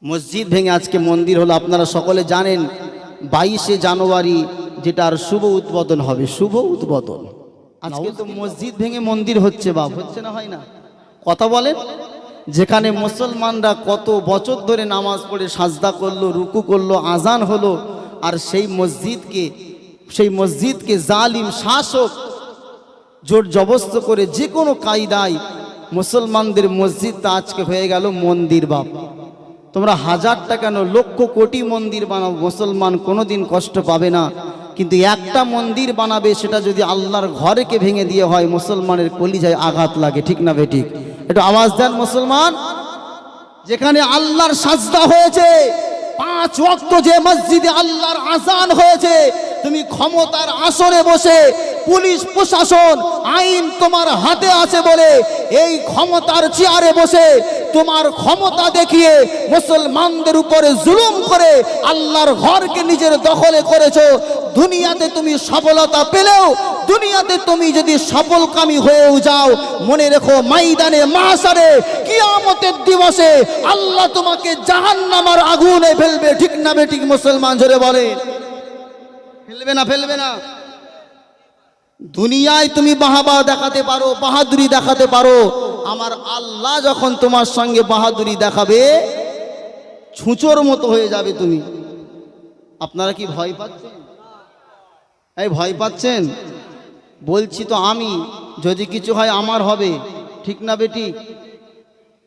মসজিদ ভেঙে আজকে মন্দির হলো। আপনারা সকলে জানেন 22শে জানুয়ারি যেটার শুভ উদ্বোধন হবে, শুভ উদ্বোধন। আজকে তো মসজিদ ভেঙে মন্দির হচ্ছে, বাপ হচ্ছে না, হয় না? কথা বলেন। যেখানে মুসলমানরা কত বছর ধরে নামাজ পড়ে সাজদা করলো, রুকু করলো, আজান হলো, আর সেই মসজিদকে জালিম শাসক জোর জবস্ত করে যে কোনো কায়দায় মুসলমানদের মসজিদটা আজকে হয়ে গেল মন্দির। বাপ তোমরা হাজারটা কেন লক্ষ কোটি মন্দির বানাও, মুসলমান কোনোদিন কষ্ট পাবে না। কিন্তু একটা মন্দির বানাবে, সেটা যদি আল্লাহর ঘরকে ভেঙে দিয়ে হয়, মুসলমানের কলিজায় আঘাত লাগে। ঠিক না বেঠিক? একটু আওয়াজ দেন মুসলমান। যেখানে আল্লাহর সাজদা হয়েছে, 5 ওয়াক্ত যে মসজিদে আল্লাহর আজান হয়েছে, তুমি ক্ষমতার আসরে বসে পুলিশ প্রশাসন আইন তোমার হাতে আছে বলে এই ক্ষমতার চেয়ারে বসে তোমার ক্ষমতা দেখিয়ে মুসলমানদের উপরে জুলুম করে আল্লাহর ঘরকে নিজের দখলে করেছো। দুনিয়াতে তুমি সফলতা পেলেও, দুনিয়াতে তুমি যদি সফলকামী হয়েও যাও, মনে রেখো ময়দানে মাহশারে কিয়ামতের দিবসে আল্লাহ তোমাকে জাহান্নামের আগুনে ফেলবে। ঠিক না বেঠিক মুসলমান? জোরে বলে। ফেলবে না? ফেলবে না? দুনিয়ায় তুমি বাহাবা দেখাতে পারো, বাহাদুরি দেখাতে পারো, আমার আল্লাহ যখন তোমার সঙ্গে বাহাদুরি দেখাবে, ছুঁচোর মতো হয়ে যাবে তুমি। আপনারা কি ভয় পাচ্ছেন? এই ভয় পাচ্ছেন? বলছি তো আমি, যদি কিছু হয় আমার হবে। ঠিক না বেটি?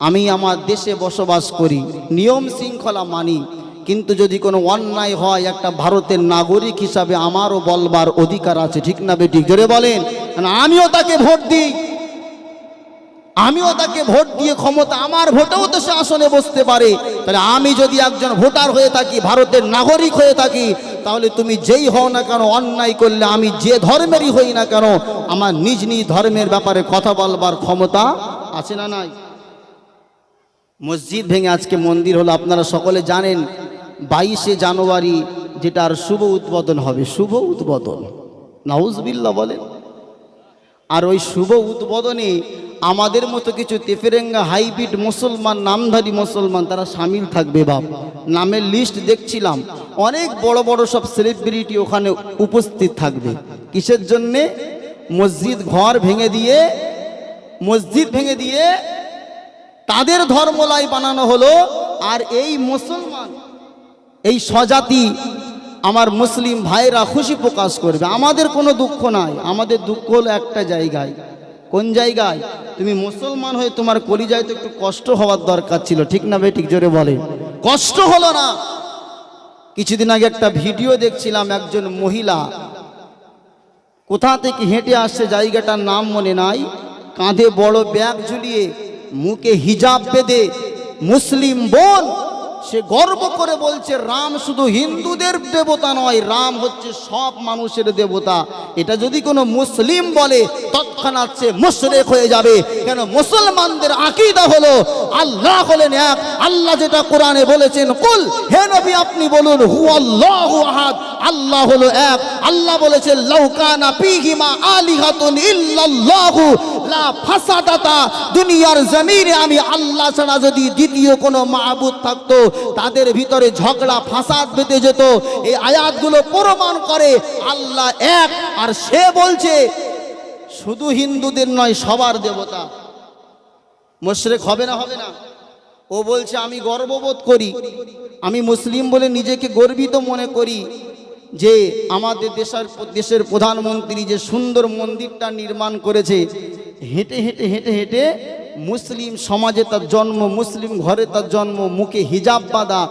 আমি আমার দেশে বসবাস করি, নিয়ম শৃঙ্খলা মানি, কিন্তু যদি কোনো অন্যায় হয়, একটা ভারতের নাগরিক হিসাবে আমারও বলবার অধিকার আছে। ঠিক না বেটি? জোরে বলেন। আমিও তাকে ভোট দিই, আমিও তাকে ভোট দিয়ে ক্ষমতা, আমার ভোটেও তো সে আসনে বসতে পারে। তাহলে আমি যদি একজন ভোটার হয়ে থাকি, ভারতের নাগরিক হয়ে থাকি, তাহলে তুমি যেই হও না কেন, অন্যায় করলে আমি যে ধর্মেরই হই না কেন, আমার নিজ নিজ ধর্মের ব্যাপারে কথা বলবার ক্ষমতা আছে না নাই? মসজিদ ভেঙে আজকে মন্দির হলো। আপনারা সকলে জানেন 22শে জানুয়ারি যেটার শুভ উদ্বোধন হবে, শুভ উদ্বোধন। নাউজুবিল্লাহ বলেন। আর ওই শুভ উদ্বোধনে আমাদের মতো কিছু তেফেরেঙ্গা হাইব্রিড মুসলমান, নামধারী মুসলমান, তারা সামিল থাকবে। বাপ নামের লিস্ট দেখছিলাম, অনেক বড় বড় সব সেলিব্রিটি ওখানে উপস্থিত থাকবে। কিসের জন্যে? মসজিদ ঘর ভেঙে দিয়ে, মসজিদ ভেঙে দিয়ে তাদের ধর্মলয় বানানো হলো। আর এই মুসলমান, এই স্বজাতি আমার মুসলিম ভাইরা খুশি প্রকাশ করবে। আমাদের কোনো দুঃখ নাই, আমাদের দুঃখ হলো একটা জায়গায়। কোন জায়গায়? তুমি মুসলমান হয়ে তোমার কলিজায় তো একটু কষ্ট হওয়ার দরকার ছিল। ঠিক না বেঠিক? জোরে বলে। কষ্ট হলো না। কিছুদিন আগে একটা ভিডিও দেখছিলাম, একজন মহিলা কোথা থেকে হেঁটে আসছে, জায়গাটার নাম মনে নাই, কাঁধে বড় ব্যাগ ঝুলিয়ে, মুখে হিজাব বেঁধে, মুসলিম বোন, সে গর্ব করে বলছে রাম শুধু হিন্দুদের দেবতা নয়, রাম হচ্ছে সব মানুষের দেবতা। এটা যদি কোনো মুসলিম বলে, তৎক্ষণাৎ সে মুশরিক হয়ে যাবে। কেন? মুসলমানদের আকীদা হলো আল্লাহ হলেন এক। আল্লাহ যেটা কোরআনে বলেছেন, কুল, হে নবী আপনি বলুন, হুয়াল্লাহু আহাদ, আল্লাহ হলো এক। আল্লাহ বলেছেন, লাউ কানা ফীহিমা আলিহাতুন ইল্লাল্লাহু লা ফাসাদাতা, দুনিয়ার জমিনে আমি আল্লাহ ছাড়া যদি দ্বিতীয় কোনো মাবুদ থাকতো, তাদের ভিতরে ঝগড়া ফাসাদ বেঁধে যেত। এই আয়াতগুলো প্রমাণ করে আল্লাহ এক। আর সে বলছে শুধু হিন্দুদের নয়, সবার দেবতা। মুশরিক হবে না? হবে না? ও বলছে আমি গর্ববোধ করি, আমি মুসলিম বলে নিজেকে গর্বিত মনে করি যে আমাদের দেশের প্রধানমন্ত্রী যে সুন্দর মন্দিরটা নির্মাণ করেছে, হেঁটে হেঁটে হেঁটে হেঁটে মুসলিম সমাজে তার জন্ম, মুসলিম ঘরে তার জন্ম, মুখে হিজাব বাঁধা,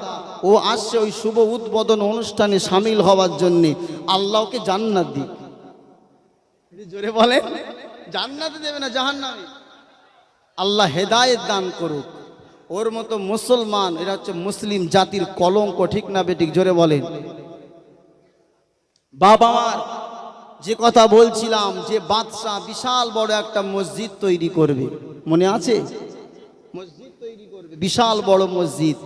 ও আসছে ওই শুভ উদ্বোধন অনুষ্ঠানে সামিল হওয়ার জন্যে। আল্লাহকে জান্নাত দিক। জোরে বলে। জান্নাতে দেবে না, জাহান্নামে। আল্লাহ হেদায়েত দান করুক। ওর মতো মুসলমান, এরা হচ্ছে মুসলিম জাতির কলঙ্ক। ঠিক না বেঠিক? জোরে বলেন। বাবা আমার যে কথা বলছিলাম, যে বাদশাহ বিশাল বড় একটা মসজিদ তৈরি করবে, মনে আছে? মসজিদ তৈরি করবে, বিশাল বড় মসজিদ।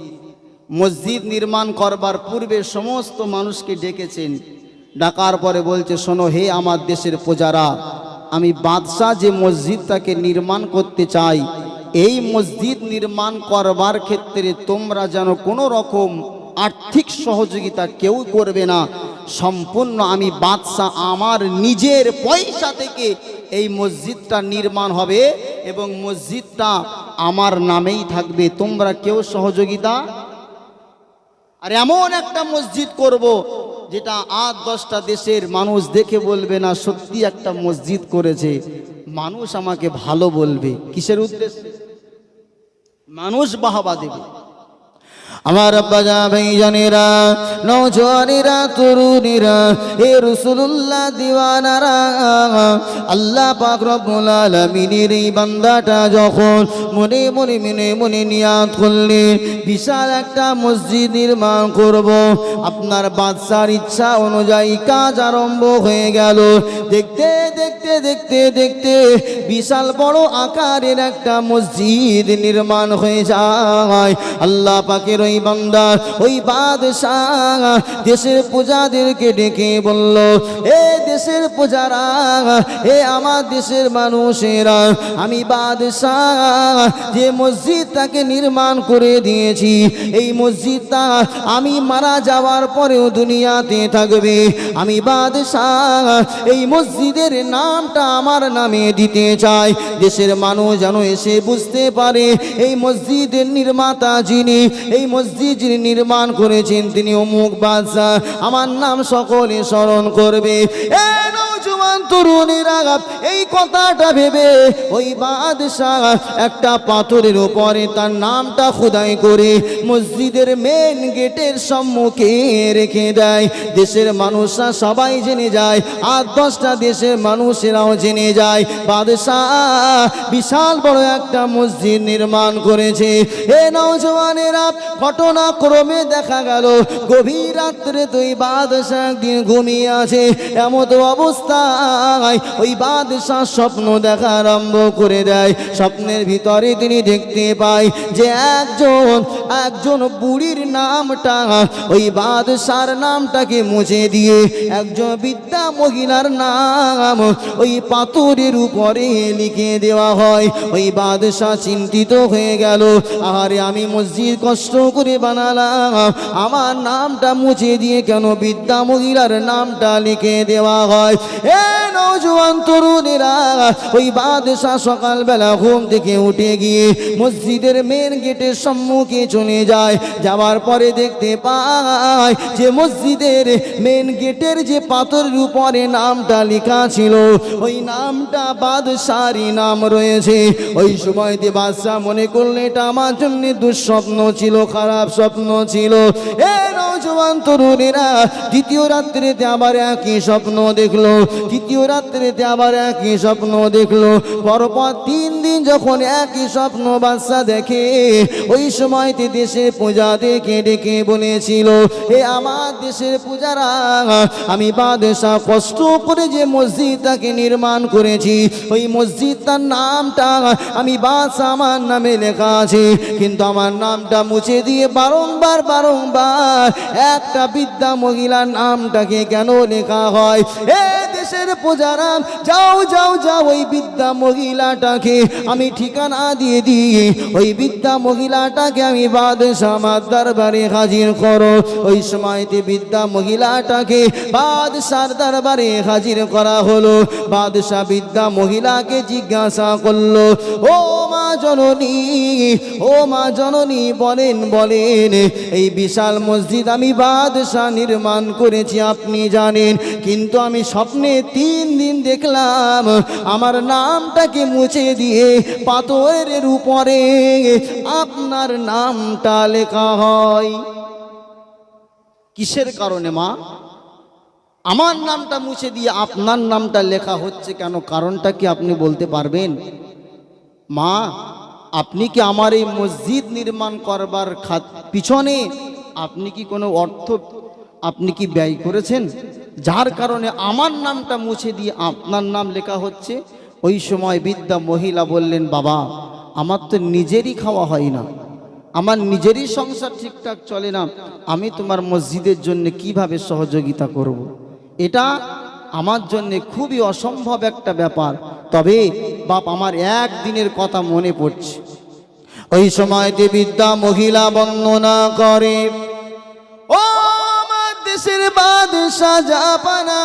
মসজিদ নির্মাণ করবার পূর্বে সমস্ত মানুষকে ডেকেছেন। ডাকার পরে বলছে, শোনো হে আমার দেশের প্রজারা, আমি বাদশাহ যে মসজিদটাকে নির্মাণ করতে চাই, এই মসজিদ নির্মাণ করবার ক্ষেত্রে তোমরা যেন কোনো রকম আর্থিক সহযোগিতা কেউ করবে না, সম্পূর্ণ আমি বাদশাহ আমার নিজের পয়সা থেকে এই মসজিদটা নির্মাণ হবে এবং মসজিদটা আমার নামেই থাকবে, তোমরা কেউ সহযোগিতা। আর এমন একটা মসজিদ করব যেটা 8-10টা দেশের মানুষ দেখে বলবে না সত্যি একটা মসজিদ করেছে, মানুষ আমাকে ভালো বলবে। কিসের উদ্দেশ্যে? মানুষ বাহবা দেবে। আমার আব্বা ভাইজানেরা, নওজওয়ানেরা, তরুণীরা, হে রাসূলুল্লাহ দিওয়ানারা, আল্লাহ পাক রব্বুল আলামিনের এই বান্দাটা যখন মনে মনে নিয়াত করলেন বিশাল একটা মসজিদ নির্মাণ করব, আপনার বাদশার ইচ্ছা অনুযায়ী কাজ আরম্ভ হয়ে গেল। দেখতে দেখতে দেখতে দেখতে বিশাল বড় আকারের একটা মসজিদ নির্মাণ হয়ে যায়। আল্লাহ পাকের ওই বান্দা, ওই বাদশাহ দেশের প্রজাদেরকে ডেকে বলল, এ দেশের প্রজারা, এ আমার দেশের মানুষেরা, আমি বাদশাহ যে মসজিদটাকে নির্মাণ করে দিয়েছি, এই মসজিদটা আমি মারা যাওয়ার পরেও দুনিয়াতে থাকবে। আমি বাদশাহ এই মসজিদের নামটা আমার নামে দিতে চাই। দেশের মানুষ যেন এসে বুঝতে পারে এই মসজিদের নির্মাতা যিনি, এই মসজিদ যিনি নির্মাণ করেছেন তিনি অমুক বাদশাহ, আমার নাম সকলে স্মরণ করবে। তরুণীরা এই কথাটা ভেবে ওই বাদশাহ একটা পাথরের উপরে তার নামটা খোদাই করে মসজিদের মেন গেটের সম্মুখে রেখে দেয়। দেশের মানুষরা সবাই জেনে যায়, 8-10টা দেশের মানুষেরাও জেনে যায় বাদশাহ বিশাল বড় একটা মসজিদ নির্মাণ করেছে। এ নওজওয়ানেরা, ঘটনাক্রমে দেখা গেল গভীর রাত্রে তুই বাদশাহ একদিন ঘুমিয়ে আছে, এমন অবস্থায় ওই বাদশাহ স্বপ্ন দেখা আরম্ভ করে দেয়। স্বপ্নের ভিতরে তিনি দেখতে পায় যে একজন বুড়ির নামটা, ওই বাদশার নামটাকে মুছে দিয়ে একজন বৃদ্ধা মহিলার নাম ওই পাথরের উপরে লিখে দেওয়া হয়। ওই বাদশাহ চিন্তিত হয়ে গেল, আরে আমি মসজিদ কষ্ট করে বানালাম, আমার নামটা মুছে দিয়ে কেন বৃদ্ধা মহিলার নামটা লিখে দেওয়া হয়? এ নওজওয়ান তরুণেরা, ওই বাদশাহ সকালবেলা ঘুম থেকে উঠে গিয়ে মসজিদের মেন গেটের সম্মুখে চলে যায়। যাওয়ার পরে দেখতে পায় যে মসজিদের মেন গেটের যে পাথরের উপরে নামটা লেখা ছিল, ওই নামটা বাদশারই নাম রয়েছে। ওই সময়তে বাদশাহ মনে করলে এটা আমার জন্য দুঃস্বপ্ন ছিল, খারাপ স্বপ্ন ছিল। এ নওজওয়ান তরুণেরা, দ্বিতীয় রাত্রিতে আবার একই স্বপ্ন দেখলো, তৃতীয় রাত্রিতে আবার একই স্বপ্ন দেখলো। পরপর 3 দিন যখন একই স্বপ্ন বাদশাহ দেখে, ওই সময়তে দেশের প্রজাদেরকে ডেকে বলেছিল, হে আমার দেশের প্রজারা, আমি বাদশাহ কষ্ট করে যে মসজিদটাকে নির্মাণ করেছি, ওই মসজিদটার নামটা আমি বাদশাহ আমার নামে লেখা আছে, কিন্তু আমার নামটা মুছে দিয়ে বারংবার একটা বৃদ্ধা মহিলার নামটাকে কেন লেখা হয়? এ দেশের প্রজারা, যাও যাও যাও, ওই বৃদ্ধা মহিলাটাকে আমি ঠিকানা দিয়ে দিই, ওই বৃদ্ধা মহিলাটাকে আমি বাদশাহ আমার দরবারে হাজির করো। ওই সময়তে বৃদ্ধা মহিলাটাকে বাদশার দরবারে হাজির করা হলো। বাদশাহ বৃদ্ধা মহিলাকে জিজ্ঞাসা করলো, ও মা জননী, ও মা জননী, বলেন এই বিশাল মসজিদ আমি বাদশাহ নির্মাণ করেছি আপনি জানেন, কিন্তু আমি স্বপ্নে 3 দিন দেখলাম আমার নামটাকে মুছে দিয়ে পাথরের উপরে আপনার নামটা লেখা হয়। কিসের কারণে মা আমার নামটা মুছে দিয়ে আপনার নামটা লেখা হচ্ছে কেন? কারণটা কি আপনি বলতে পারবেন? মা, আপনি কি আমার এই মসজিদ নির্মাণ করবার পিছনে আপনি কি কোনো অর্থ আপনি কি ব্যয় করেছেন, যার কারণে আমার নামটা মুছে দিয়ে আপনার নাম লেখা হচ্ছে? ওই সময় বৃদ্ধা মহিলা বললেন, বাবা, আমার তো নিজেরই খাওয়া হয় না, আমার নিজেরই সংসার ঠিকঠাক চলে না, আমি তোমার মসজিদের জন্য কিভাবে সহযোগিতা করব? এটা আমার জন্য খুবই অসম্ভব একটা ব্যাপার। তবে বাপ, আমার একদিনের কথা মনে পড়ছে। ওই সময়তে বৃদ্ধা মহিলা বর্ণনা করে, ও আমার দেশের বাদশাহ জাহাপানা,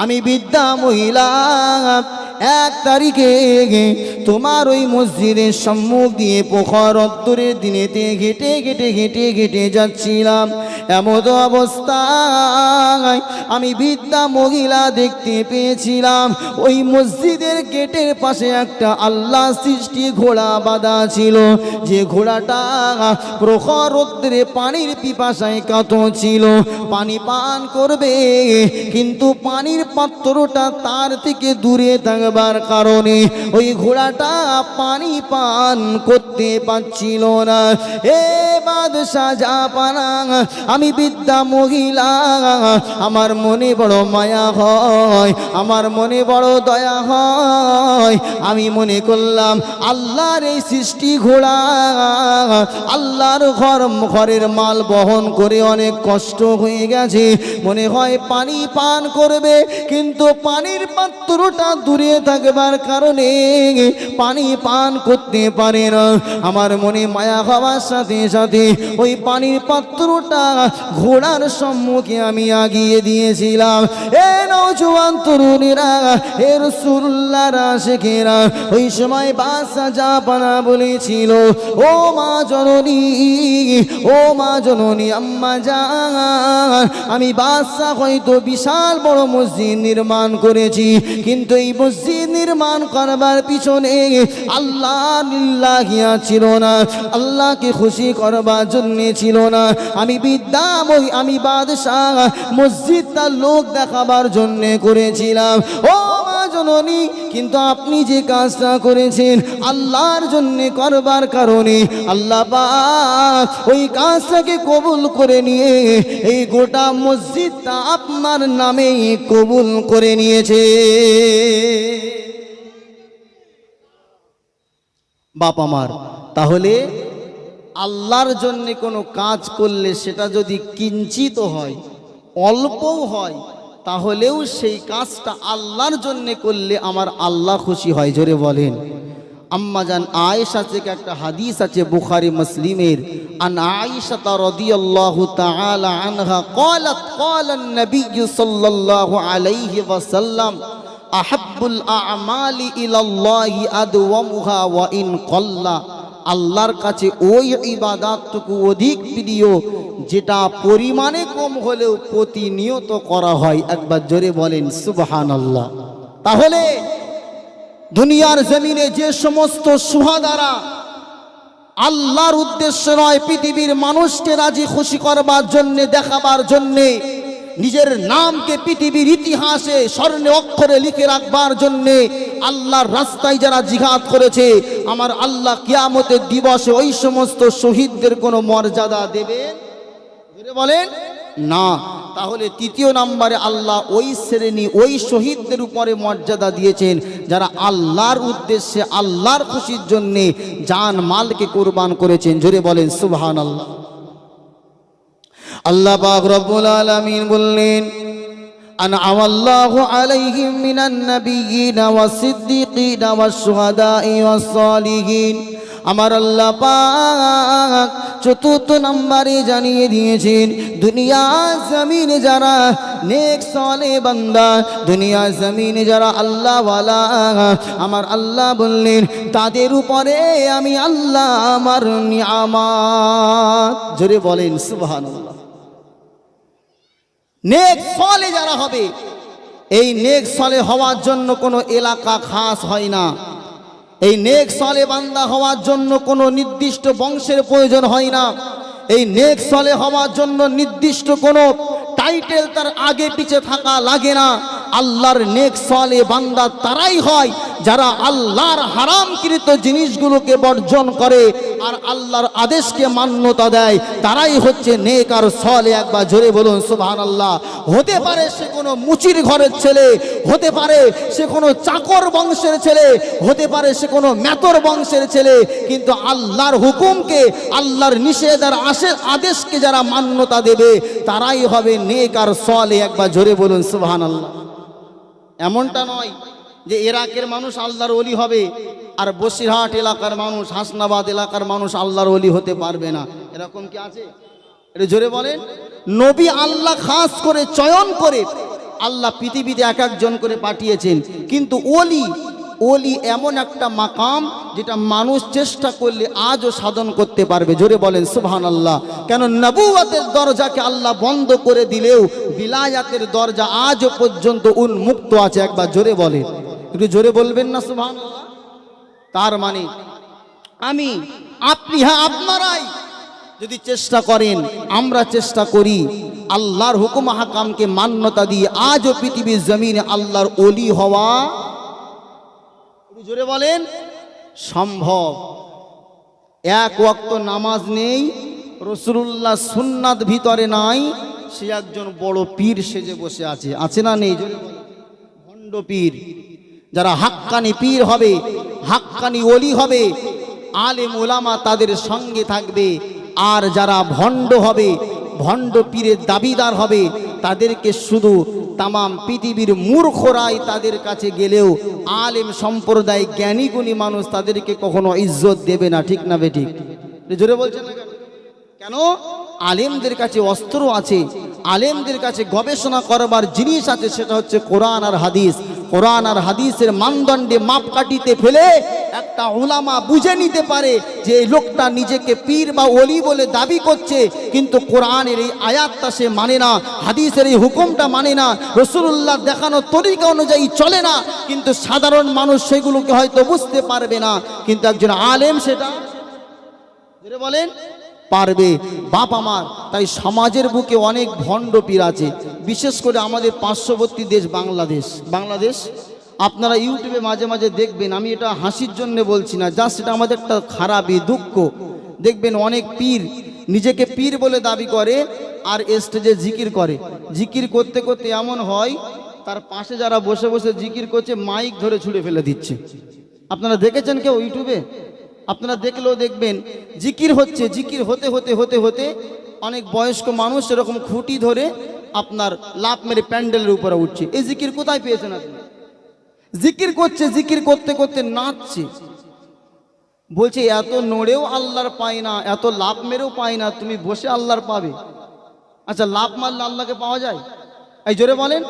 আমি বৃদ্ধা মহিলা 1 তারিখে তোমার ওই মসজিদের সম্মুখ দিয়ে প্রখর রোদ্দুরের দিনেতে হেঁটে হেঁটে হেঁটে হেঁটে যাচ্ছিলাম। এমন অবস্থায় আমি বৃদ্ধা মহিলা দেখতে পেয়েছিলাম ওই মসজিদের গেটের পাশে একটা আল্লাহ সৃষ্টি ঘোড়া বাঁধা ছিল, যে ঘোড়াটা প্রখর রোদ্দুরে পানির পিপাসায় কাত ছিল, পানি পান করবে কিন্তু পানির পাত্রটা তার থেকে দূরে থাকবার কারণে ওই ঘোড়াটা পানি পান করতে পারছিল না। এ বাদশাহ জাহাপানা, আমি বৃদ্ধা মহিলা, আমার মনে বড় মায়া হয়, আমার মনে বড় দয়া হয়। আমি মনে করলাম আল্লাহর এই সৃষ্টি ঘোড়া আল্লাহর ঘরের মাল বহন করে অনেক কষ্ট হয়ে গেছে, মনে হয় পানি পান করবে কিন্তু পানির পাত্রটা দূরে থাকবার কারণে পানি পান করতে পারে না। আমার মনে মায়া হওয়ার সাথে সাথে ওই পানির পাত্রটা ঘোড়ার সম্মুখে আমি আগিয়ে দিয়েছিলাম। এ নওজোয়ান তরুণীরা, এ রাসূলুল্লাহর আশিকেরা, ওই সময় বাদশাহ জাহাপানা বলেছিল, ও মা জননী, ও মা জননী, আম্মা জান, আমি বাদশাহ হয়তো বিশাল বড় মসজিদ নির্মাণ করেছি, কিন্তু এই মসজিদ নির্মাণ করবার পিছনে আল্লাহ লিল্লাহিয়া ছিল না, আল্লাহকে খুশি করবার জন্য ছিল না। আমি বাদশাহ মসজিদটা লোক দেখাবার জন্য করেছিলাম। ও মা জননী, কিন্তু আপনি যে কাজটা করেছেন আল্লাহর জন্য করবার কারণে আল্লাহ পাক ওই কাজটাকে কবুল করে নিয়ে এই গোটা মসজিদটা আপনার নামে কবুল করে নিয়েছে। বাপ আমার, তাহলে আল্লাহর জন্য কোনো কাজ করলে সেটা যদি কিঞ্চিত হয়, অল্পও হয়, তাহলেও সেই কাজটা আল্লাহর জন্য করলে আমার আল্লাহ খুশি হয়। জোরে বলেন। আম্মা জান আয়েশা থেকে একটা হাদিস আছে বুখারী মুসলিমের, আন আয়েশা রাদিয়াল্লাহু তাআলা আনহা ক্বালাত ক্বালান নবী সাল্লাল্লাহু আলাইহি ওয়াসাল্লাম আহাব্বুল আ'মালি ইলাল্লাহি আদওয়ামুহা ওয়া ইন ক্বাল্লা, আল্লাহর কাছে ওই ইবাদতটুকু অধিক প্রিয় যেটা পরিমাণে কম হলেও প্রতিনিয়ত করা হয়। একবার জোরে বলেন সুবহানাল্লাহ। তাহলে দুনিয়ার জমিনে যে সমস্ত সুহাদারা আল্লাহর উদ্দেশ্যে নয়, পৃথিবীর মানুষকে রাজি খুশি করবার জন্যে, দেখাবার জন্যে, নিজের নামকে পৃথিবীর ইতিহাসে স্বর্ণে অক্ষরে লিখে রাখবার জন্যে আল্লাহর রাস্তায় যারা জিহাদ করেছে, আমার আল্লাহ কিয়ামতের দিবসে ওই সমস্ত শহীদদের কোনো মর্যাদা দেবেন? বলেন না। তাহলে তৃতীয় নম্বরে আল্লাহ ওই শ্রেণী, ওই শহীদদের উপরে মর্যাদা দিয়েছেন যারা আল্লাহর উদ্দেশ্যে, আল্লাহর খুশির জন্যে জান মালকে কুরবান করেছেন। জোরে বলেন সুবহানাল্লাহ। আল্লাহ পাক রব্বুল আলামিন বললেন, আনআমাল্লাহু আলাইহিম মিনান নাবিয়্যিনা ওয়াস সিদ্দীকিনা ওয়াস শুহাদাই ওয়াস সালিহিন। আমার আল্লাহ পাক চতুর্থ নম্বরে জানিয়ে দিয়েছেন, দুনিয়া জমিনে যারা নেক সালেহ বান্দা, দুনিয়া জমিনে যারা আল্লাহ ওয়ালা, আমার আল্লাহ বললেন তাদের উপরে আমি আল্লাহ আমার নিয়ামত। জোরে বলেন সুবহানাল্লাহ। নেক সালেহ যারা হবে, এই নেক সালেহ হওয়ার জন্য কোনো এলাকা খাস হয় না। এই নেক সালেহ বান্দা হওয়ার জন্য কোনো নির্দিষ্ট বংশের প্রয়োজন হয় না। এই নেক সালেহ হওয়ার জন্য নির্দিষ্ট কোনো টাইটেল তার আগে পিছে থাকা লাগে না। আল্লাহর নেক সালেহ বান্দা তারাই হয় যারা আল্লাহর হারামকৃত জিনিসগুলোকে বর্জন করে আর আল্লাহর আদেশকে মান্যতা দেয়, তারাই হচ্ছে নেক আর সালেহ। একবার জোরে বলুন সুবহানাল্লাহ। হতে পারে সে কোনো মুচির ঘরের ছেলে, হতে পারে সে কোনো চাকর বংশের ছেলে, হতে পারে সে কোনো মেতর বংশের ছেলে, কিন্তু আল্লাহর হুকুমকে, আল্লাহর নিষেধ আর আদেশকে যারা মান্যতা দেবে তারাই হবে নেক আর সালেহ। একবার জোরে বলুন সুবহানাল্লাহ। এমনটা নয় যে ইরাকের মানুষ আল্লাহর ওলি হবে আর বসিরহাট এলাকার মানুষ, হাসনাবাদ এলাকার মানুষ আল্লাহর ওলি হতে পারবে না, এরকম কি আছে? এটা জোরে বলেন। নবী আল্লাহ খাস করে চয়ন করে আল্লাহ পৃথিবীতে এক একজন করে পাঠিয়েছেন, কিন্তু ওলি এমন একটা মাকাম যেটা মানুষ চেষ্টা করলে আজও সাধন করতে পারবে। জোরে বলেন সুবহানাল্লাহ। কেন নবুয়তের দরজাকে আল্লাহ বন্ধ করে দিলেও বিলায়াতের দরজা আজও পর্যন্ত উন্মুক্ত আছে। একবার জোরে বলেন, একটু জোরে বলবেন না সুবহানাল্লাহ। তার মানে আমি, আপনি, হ্যাঁ আপনারাই যদি চেষ্টা করেন, আমরা চেষ্টা করি আল্লাহর হুকুম হাকামকে মান্যতা দিয়ে আজও পৃথিবীর জমিনে আল্লাহর ওলি হওয়া, জোরে বলেন, সম্ভব। এক ওয়াক্ত নামাজ নেই, রাসূলুল্লাহ সুন্নাত ভিতরে নাই, সে একজন বড় পীর সেজে বসে আছে, আছে না নেই? জোরে বলেন। ভণ্ড পীর। যারা হাক্কানি পীর হবে, হাক্কানি ওলি হবে, আলেম ওলামা তাদের সঙ্গে থাকবে। আর যারা ভণ্ড হবে, ভণ্ড পীরের দাবিদার হবে, তাদেরকে শুধু তামাম পৃথিবীর মূর্খরাই তাদের কাছে গেলেও আলেম সম্প্রদায় জ্ঞানীগুণী মানুষ তাদেরকে কখনো ইজ্জত দেবে না। ঠিক না বেঠিক? জোরে বলছেন না কেন? আলেমদের কাছে অস্ত্র আছে, আলেমদের কাছে গবেষণা করবার জিনিস আছে, সেটা হচ্ছে কোরআন আর হাদিস। কোরআন আর হাদিসের মানদণ্ডে মাপকাঠিতে ফেলে একটা উলামা বুঝে নিতে পারে যে এই লোকটা নিজেকে পীর বা ওলি বলে দাবি করছে, কিন্তু কোরআনের এই আয়াতটা সে মানে না, হাদিসের এই হুকুমটা মানে না, রাসূলুল্লাহ দেখানো তরিকা অনুযায়ী চলে না, কিন্তু সাধারণ মানুষ সেগুলোকে হয়তো বুঝতে পারবে না, কিন্তু একজন আলেম সেটা বলেন পারবে। বাপ আমার, তাই সমাজের বুকে অনেক ভণ্ড পীর আছে, বিশেষ করে আমাদের পার্শ্ববর্তী দেশ বাংলাদেশ। আপনারা ইউটিউবে মাঝে মাঝে দেখবেন, আমি এটা হাসির জন্য বলছি না, জাস্ট এটা আমাদের একটা খারাপই দুঃখ। দেখবেন অনেক পীর নিজেকে পীর বলে দাবি করে আর স্টেজে জিকির করে, জিকির করতে করতে এমন হয় তার পাশে যারা বসে বসে জিকির করছে মাইক ধরে ছুঁড়ে ফেলে দিচ্ছে। আপনারা দেখেছেন কেউ ইউটিউবে? আপনারা দেখলেও দেখবেন জিকির হচ্ছে, জিকির হতে হতে হতে হতে অনেক বয়স্ক মানুষ এরকম খুঁটি ধরে আপনার লাফ মেরে প্যান্ডেলের উপরে উঠছে। এই জিকির কোথায় পেয়েছেন আপনি? জিকির করছে, জিকির করতে করতে নাচছে, বলছে এত নড়েও আল্লাহর পাই না, এত লাফ মেরেও পাই না, তুমি বসে আল্লাহর পাবে। আচ্ছা, লাফ মারলে আল্লাহকে পাওয়া যায়? এই জোরে বলেন।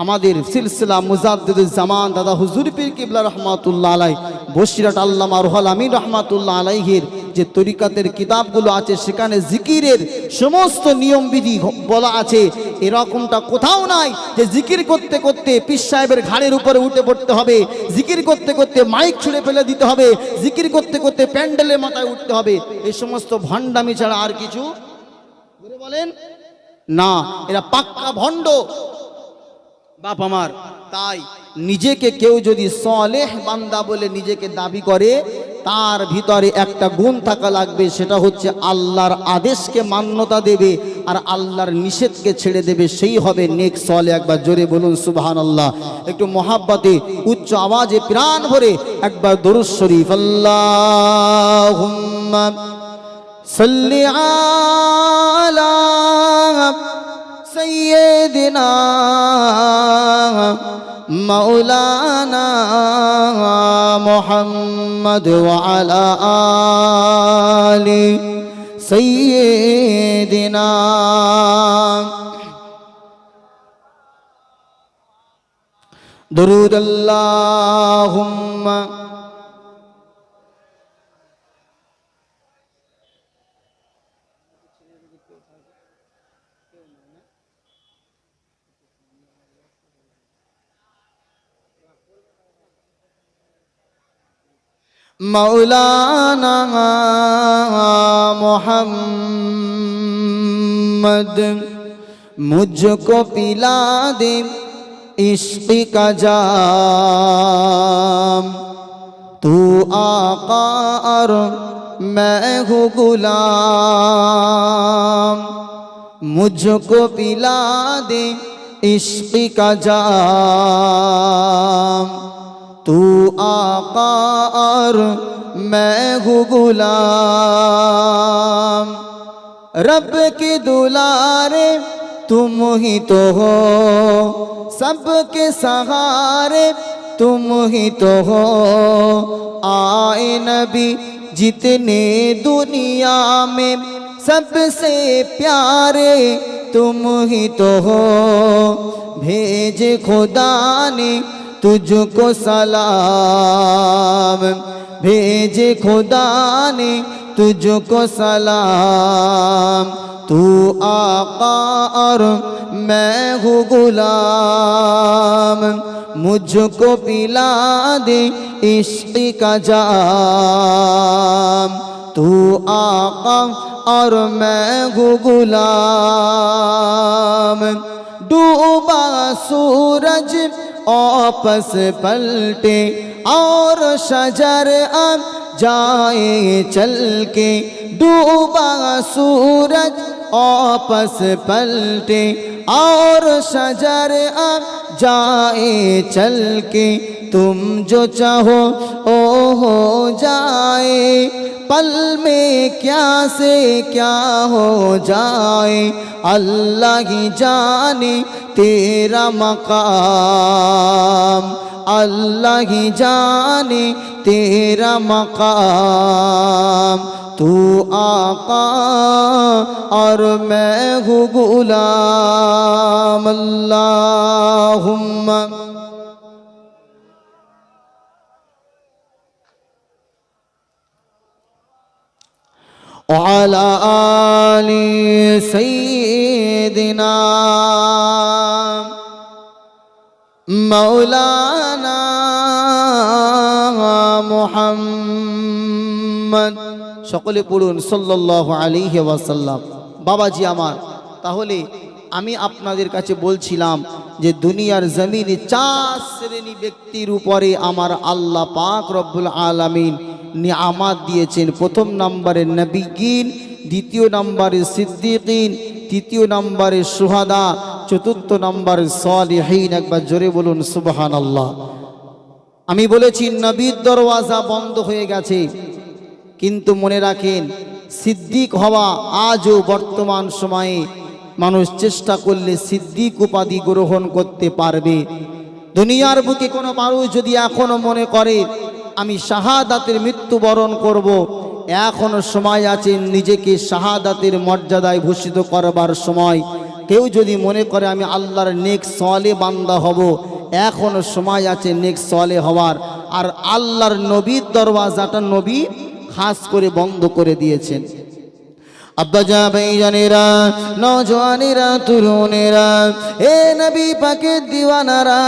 আমাদের সিলসিলা মুজাদ্দিদুজ জামান দাদা হুজুর পীর কিবলা রহমাতুল্লাহ আলাইহি, বসিরহাট আল্লামা রুহুল আমিন রহমাতুল্লাহ আলাইহির যে তরিকাতের কিতাবগুলো আছে, সেখানে জিকিরের সমস্ত নিয়মবিধি বলা আছে। এরকমটা কোথাও নাই যে জিকির করতে করতে পীর সাহেবের ঘাড়ের উপরে উঠে পড়তে হবে, জিকির করতে করতে মাইক ছুঁড়ে ফেলে দিতে হবে, জিকির করতে করতে প্যান্ডেলের মাথায় উঠতে হবে। এই সমস্ত ভণ্ডামি ছাড়া আর কিছু বলেন না, এরা পাক্কা ভণ্ড বাপ আমার। তাই নিজেকে কেউ যদি সালেহ বান্দা বলে নিজেকে দাবি করে, তার ভিতরে একটা গুণ থাকা লাগবে, সেটা হচ্ছে আল্লাহর আদেশকে মান্যতা দেবে আর আল্লাহর নিষেধকে ছেড়ে দেবে, সেই হবে নেক সালেহ। একবার জোরে বলুন সুবহানাল্লাহ। একটু মহাব্বতে উচ্চ আওয়াজে প্রাণ ভরে একবার দরুদ শরীফ আল্লাহুম্মা সাল্লি আলা سيدنا مولانا محمد وعلى آل سيدنا درود اللهم मौलाना मोहम्मद मुझको पिला दे इश्क का जाम, तू आका और मैं हूँ गुलाम, मुझको पिला दे इश्क का जाम, तू आका और मैं हूँ गुलाम, रब के दुलारे तुम ही तो हो, सबके सहारे तुम ही तो हो आए नबी जितने दुनिया में सबसे प्यारे तुम ही तो हो भेजे खुदा ने तुझको सलाम भेजे खुदा ने तुझको सलाम तू आका और मैं हूँ गुलाम मुझको पिला दे इश्क का जाम तू आका और मैं हूँ गुलाम डूबा सूरज वापस पलटे और शजर अब जाए चल के डूबा सूरज वापस पलटे और शजर अब जाए चल के तुम जो चाहो ओ हो जाए पल में क्या से क्या हो जाए अल्लाह ही जाने तेरा मकाम अल्लाह ही जाने तेरा मकाम तू आका और मैं हूँ गुलाम अल्लाहुम्मा अला आली सय्यिदिना मौलाना मुहम्मद সকলে পড়ুন সাল্লাল্লাহু আলাইহি ওয়াসাল্লাম। বাবাজি আমার, তাহলে আমি আপনাদের কাছে বলছিলাম যে দুনিয়ার জমিনে 4 শ্রেণী ব্যক্তির উপরে আমার আল্লাহ পাক রব্বুল আলামিন নিয়ামত দিয়েছেন। প্রথম নম্বরে নবীগণ, দ্বিতীয় নম্বরে সিদ্দিকিন, তৃতীয় নম্বরে শুহাদা, চতুর্থ নম্বরে সালিহিন। একবার জোরে বলুন সুবহানাল্লাহ। আমি বলেছি নবীর দরওয়াজা বন্ধ হয়ে গেছে, কিন্তু মনে রাখেন সিদ্দিক হওয়া আজও বর্তমান সময়ে মানুষ চেষ্টা করলে সিদ্দিক উপাধি গ্রহণ করতে পারবে। দুনিয়ার বুকে কোনো মানুষ যদি এখনো মনে করে আমি শাহাদাতের মৃত্যুবরণ করব, এখনো সময় আছে নিজেকে শাহাদাতের মর্যাদায় ভূষিত করবার সময়। কেউ যদি মনে করে আমি আল্লাহর নেক সলে বান্দা হব, এখনো সময় আছে নেক সলে হওয়ার। আর আল্লাহর নবীর দরওয়াজাটা নবী খাস করে বন্ধ করে দিয়েছেন। আব্বাজা ভাইজানেরা, নওজওয়ানেরা, তরুণেরা, এ নবী পাকের দিওয়ানারা,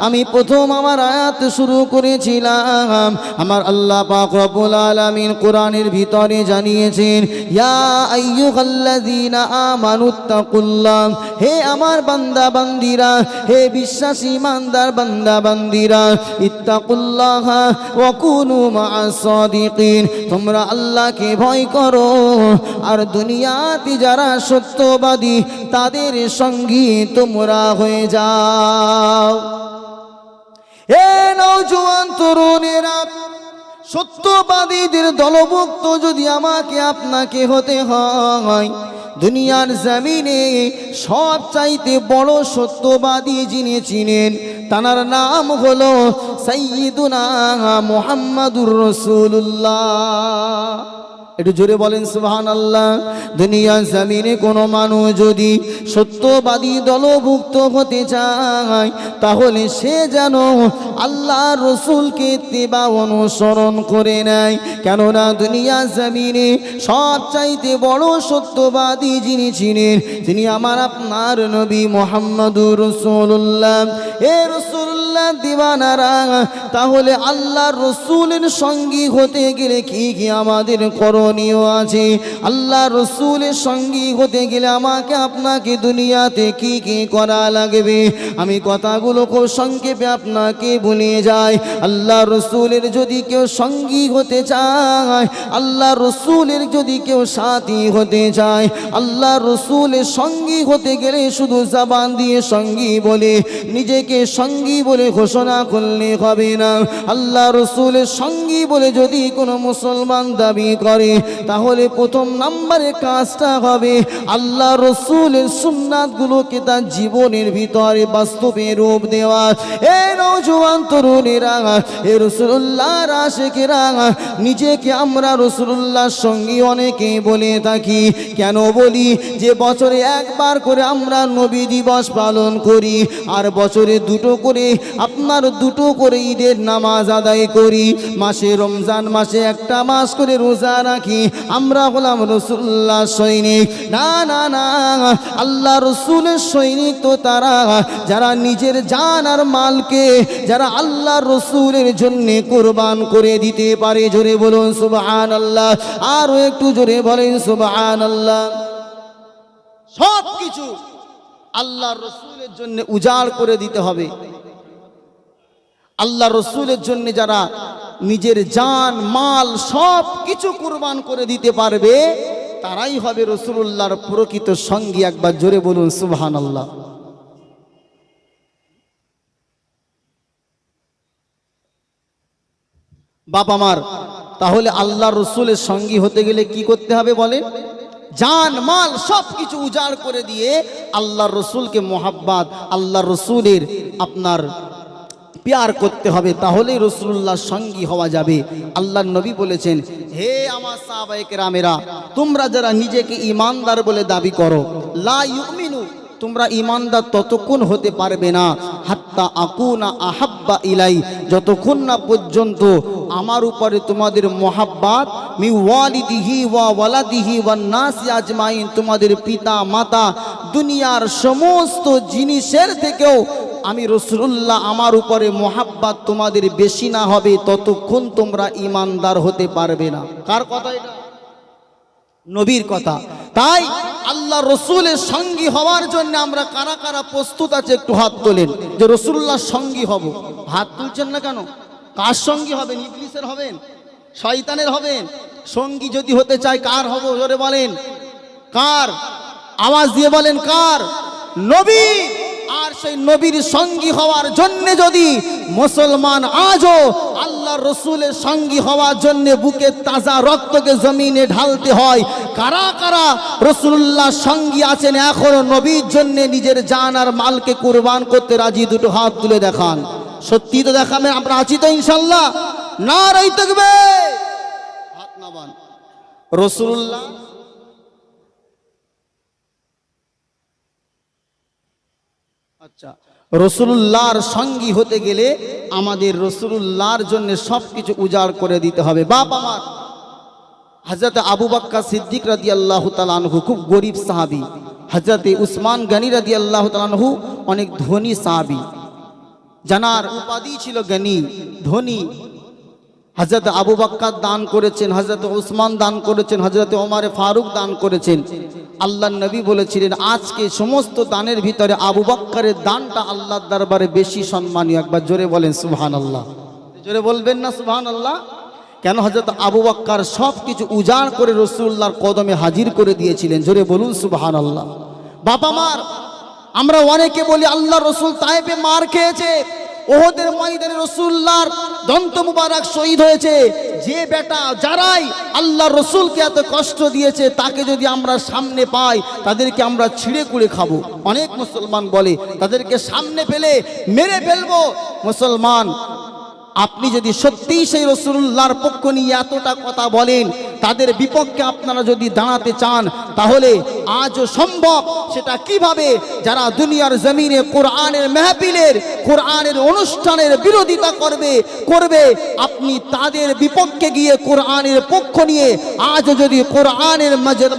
আমি প্রথম আমার আয়াত শুরু করেছিলাম। আমার আল্লাহ পাক রব্বুল আলামিন কোরআনের ভিতরে জানিয়েছেন, ইয়া আইয়ুহাল্লাযীনা আমানুত্তাকুল্লাহ, হে আমার বান্দা বান্দিরা, হে বিশ্বাসী ইমানদার বান্দা বান্দিরা, ইত্তাকুল্লাহ ওয়া কুনু মা'আস সাদিকিন, তোমরা আল্লাহকে ভয় করো আর দুনিয়াতে যারা সত্যবাদী তাদের সঙ্গী তোমরা হয়ে যাও। এ নওজোয়ান তরুণেরা, সত্যবাদীদের দলভুক্ত যদি আমাকে আপনাকে হতে হয়, দুনিয়ার জমিনে সব চাইতে বড় সত্যবাদী যিনি চিনেন তার নাম হলো সাইয়্যিদুনা মুহাম্মাদুর রাসূলুল্লাহ। একটু জোরে বলেন সুবহানাল্লাহ। দুনিয়ার জমিনে কোনো মানুষ যদি সত্যবাদী দলভুক্ত হতে চায় তাহলে সে যেন আল্লাহ রসুলকে ইত্তিবা অনুসরণ করে নেয়। কেননা দুনিয়ার জমিনে সব চাইতে বড় সত্যবাদী যিনি ছিলেন তিনি আমার আপনার নবী মুহাম্মদুর রাসূলুল্লাহ। এ রাসূলুল্লাহ দিওয়ানারা, তাহলে আল্লাহ রসুলের সঙ্গী হতে গেলে কি কি আমাদের করণীয় আছে? আল্লাহ রসুলের সঙ্গী হতে গেলে আমাকে আপনাকে দুনিয়াতে কি কি করা লাগবে? আমি কথাগুলো খুব সংক্ষেপে আপনাকে বলে যাই। আল্লাহ রসুলের যদি কেউ সঙ্গী হতে চায়, আল্লাহ রসুলের যদি কেউ সাথী হতে চায়, আল্লাহ রসুলের সঙ্গী হতে গেলে শুধু জবান দিয়ে সঙ্গী বলে নিজেকে সঙ্গী বলে বলে ঘোষণা করলে হবে না। আল্লাহ রসুলের সঙ্গী বলে যদি কোনো মুসলমান দাবি করে, তাহলে প্রথম নম্বরে কাজটা হবে আল্লাহ রসুলের সুন্নাতগুলোকে তার জীবনের ভিতরে বাস্তবে রূপ দেওয়া। এ নওজোয়ান তরুণেরা, এ রাসূলুল্লাহর আশিকেরা, নিজেকে আমরা রাসূলুল্লাহর সঙ্গী অনেকে বলে থাকি। কেন বলি? যে বছরে একবার করে আমরা নবী দিবস পালন করি, আর বছরে দুটো করে ঈদের নামাজ আদায় করি। মাসে রমজান মাসে একটা মাস করে রোজা রাখি। আমরা হলাম রাসূলুল্লাহর সৈনিক। না না না, আল্লাহ রসুলের সৈনিক তো তারা যারা নিজের জান আর মালকে যারা আল্লাহ রসুলের জন্য কুরবান করে দিতে পারে। জোরে বলুন সুবহানাল্লাহ। আরো একটু জোরে বলেন সুবহানাল্লাহ। সব কিছু আল্লাহ রসুলের জন্য উজাড় করে দিতে হবে। আল্লাহ রসুলের জন্য যারা নিজের জান মাল সব কিছু কুরবান করে দিতে পারবে, তারাই হবে রাসূলুল্লাহর প্রকৃত সঙ্গী। একবার জোরে বলুন সুবহানাল্লাহ। বাপ আমার, তাহলে আল্লাহ রসুলের সঙ্গী হতে গেলে কি করতে হবে বলেন? জান মাল সব কিছু উজাড় করে দিয়ে আল্লাহ রসুলকে মোহাব্বত, আল্লাহ রসুলের আপনার প্যার করতে হবে, তাহলেই রাসূলুল্লাহর সঙ্গী হওয়া যাবে। আল্লাহর নবী বলেছেন, হে আমার সাহাবায়ে কেরামেরা, তোমরা যারা নিজেকে ঈমানদার বলে দাবি করো, লা ইউমিনু, তোমরা ঈমানদার ততক্ষণ হতে পারবে না হাত্তা আকুনা আহাব্বা ইলাই, যতক্ষণ না পর্যন্ত আমার উপরে তোমাদের মোহাব্বত মি ওয়ালিদিহি ওয়া ওয়ালাদিহি ওয়ান নাসি আজমাইন, তোমাদের পিতা মাতা দুনিয়ার সমস্ত জিনিসের থেকেও আমি রাসূলুল্লাহ আমার উপরে মোহাব্বত তোমাদের বেশি না হবে, ততক্ষণ তোমরা ঈমানদার হতে পারবে না। কার কথা এটা? নবীর কথা। তাই আল্লাহ রসুলের সঙ্গী হওয়ার জন্য আমরা কারা কারা প্রস্তুত আছে একটু হাত তোলেন, যে রাসূলুল্লাহর সঙ্গী হব। হাত তুলছেন না কেন? কার সঙ্গী হবেন? ইবলিসের হবেন? শয়তানের হবেন? সঙ্গী যদি হতে চায় কার হব? জোরে বলেন কার? আওয়াজ দিয়ে বলেন কার? নবী। আর সেই নবীর সঙ্গী হওয়ার জন্য যদি মুসলমান আজও আল্লাহ রসুলের সঙ্গী হওয়ার জন্য বুকে তাজা রক্তকে জমিনে ঢালতে হয়, কারা কারা রাসূলুল্লাহ সঙ্গী আছেন এখনো নবীর জন্য নিজের জান আর মালকে কুরবান করতে রাজি? দুটো হাত তুলে দেখান। সত্যি তো দেখাবেন? আমরা আছি তো ইনশাআল্লাহ? নারায়ে তাকবীর। হাত নামান। রাসূলুল্লাহ আচ্ছা, রাসূলুল্লাহর সঙ্গী হতে গেলে আমাদের রাসূলুল্লাহর জন্য সবকিছু উজাড় করে দিতে হবে। বাপ আমার, হযরত আবু বকর সিদ্দিক রাদিয়াল্লাহু তাআলা আনহু খুব গরিব সাহাবী। হযরত উসমান গনি রাদিয়াল্লাহু তাআলা আনহু অনেক ধনী সাহাবী, জানার উপাধি ছিল গনি, ধনী। হযরত আবু বকর দান করেছেন, হযরত উসমান দান করেছেন, হযরত ওমর ফারুক দান করেছেন। আল্লাহর নবী বলেছিলেন আজকে সমস্ত দানের ভিতরে আবু বকরের দানটা আল্লাহর দরবারে বেশি সম্মানীয়। একবার জোরে বলেন সুবহানাল্লাহ। জোরে বলবেন না সুবহানাল্লাহ? কেন? হযরত আবু বকর সব কিছু উজাড় করে রাসূলুল্লাহর কদমে হাজির করে দিয়েছিলেন। জোরে বলুন সুবহানাল্লাহ। বাবা মার, আমরা অনেকে বলি আল্লাহ রসুল তায়েফে মার খেয়েছে, ওহদের ময়দানে রাসূলুল্লাহর দন্ত মুবারক শহীদ হয়েছে। যে বেটা যারাই আল্লাহ রসুলকে এত কষ্ট দিয়েছে, তাকে যদি আমরা সামনে পাই তাদেরকে আমরা ছিঁড়ে কুড়ে খাবো। অনেক মুসলমান বলে তাদেরকে সামনে পেলে মেরে ফেলবো। মুসলমান, আপনি যদি সত্যিই সেই রাসূলুল্লাহর পক্ষ নিয়ে এতটা কথা বলেন, তাদের বিপক্ষে আপনারা যদি দাঁড়াতে চান, তাহলে আজও সম্ভব। সেটা কিভাবে? যারা দুনিয়ার জমিনে কোরআনের মাহফিলের, কোরআনের অনুষ্ঠানের বিরোধিতা করবে, আপনি তাদের বিপক্ষে গিয়ে কোরআনের পক্ষ নিয়ে আজও যদি কোরআনের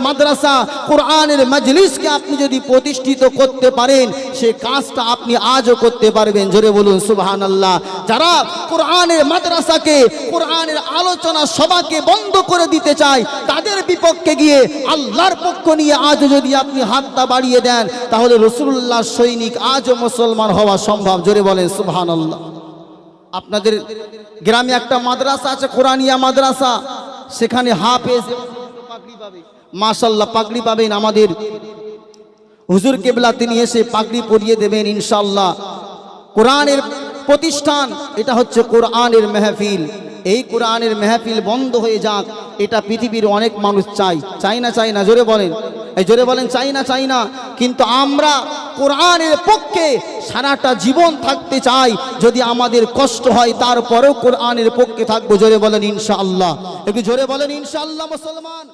মাদ্রাসা, কোরআনের মজলিসকে আপনি যদি প্রতিষ্ঠিত করতে পারেন, সে কাজটা আপনি আজও করতে পারবেন। জোরে বলুন সুবহানাল্লাহ। যারা কোরআনের মাদ্রাসাকে, কোরআনের আলোচনা সভাকে বন্ধ করে দিতে চায়, তাদের বিপক্ষে গিয়ে আল্লাহর পক্ষ নিয়ে আজও যদি আপনি হাতটা বাড়িয়ে দেন, তাহলে রাসূলুল্লাহর সৈনিক আজও মুসলমান হওয়া সম্ভব। জোরে বলেন সুবহানাল্লাহ। আপনাদের গ্রামে একটা মাদ্রাসা আছে, কোরআনিয়া মাদ্রাসা, সেখানে হাফেজ পাগড়ি পাবে, মাশাআল্লাহ পাগড়ি পাবেন। আমাদের হুজুর কেবলা তিনি এসে পাগড়ি পরিয়ে দেবেন ইনশাআল্লাহ। কোরআনের প্রতিষ্ঠান, এটা হচ্ছে কোরআনের মেহফিল। এই কোরআনের মেহফিল বন্ধ হয়ে যাক, এটা পৃথিবীর অনেক মানুষ চাই না চাই না, জোরে বলেন, এই জোরে বলেন, চাই না। কিন্তু আমরা কোরআনের পক্ষে সারাটা জীবন থাকতে চাই। যদি আমাদের কষ্ট হয় তারপরেও কোরআনের পক্ষে থাকবো। জোরে বলেন ইনশাআল্লাহ, একটু জোরে বলেন ইনশাআল্লাহ মুসলমান।